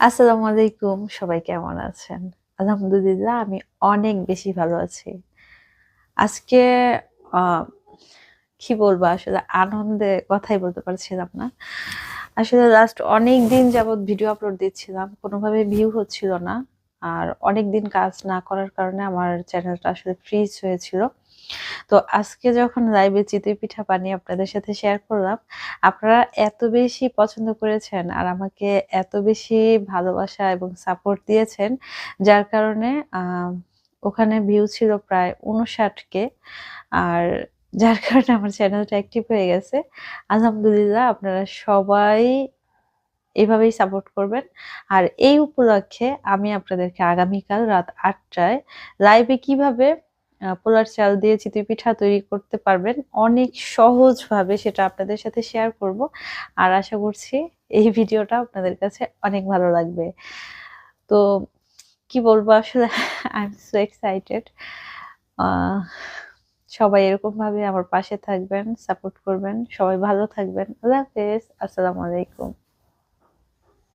আসসালামু আলাইকুম। সবাই কেমন আছেন? আলহামদুলিল্লাহ আমি অনেক বেশি ভালো আছি। আজকে আ কি বলবো আসলে আনন্দে কথাই বলতে পারছিলাম না। আসলে লাস্ট অনেকদিন যাবৎ ভিডিও আপলোড দিচ্ছিলাম। কোনোভাবে ভিউ হচ্ছিল না। আর অনেকদিন কাজ না করার কারণে আমার চ্যানেলটা আসলে ফ্রিজ হয়েছিল। তো আজকে যখন লাইভে চিতই পিঠা বানিয়ে আপনাদের সাথে শেয়ার করলাম, আপনারা এত বেশি পছন্দ করেছেন আর আমাকে এত বেশি ভালোবাসা এবং সাপোর্ট দিয়েছেন, যার কারণে ওখানে ভিউ ছিল প্রায় ৫৯ কে। আর যার কারণে আমার চ্যানেলটা অ্যাক্টিভ হয়ে গেছে। আলহামদুলিল্লাহ আপনারা সবাই এভাবেই সাপোর্ট করবেন। আর এই উপলক্ষে আমি আপনাদেরকে আগামীকাল রাত ৮ টায় লাইভে কিভাবে পোলার চাল দিয়ে চিতই পিঠা তৈরি করতে পারবেন অনেক সহজভাবে সেটা আপনাদের সাথে শেয়ার করব। আর আশা করছি এই ভিডিওটা আপনাদের কাছে অনেক ভালো লাগবে। তো কি বলবো আসলে আই এম সো এক্সাইটেড। আ সবাই এরকমভাবে আমার পাশে থাকবেন, সাপোর্ট করবেন। সবাই ভালো থাকবেন। আল্লাহ হাফেজ। আসসালামু আলাইকুম।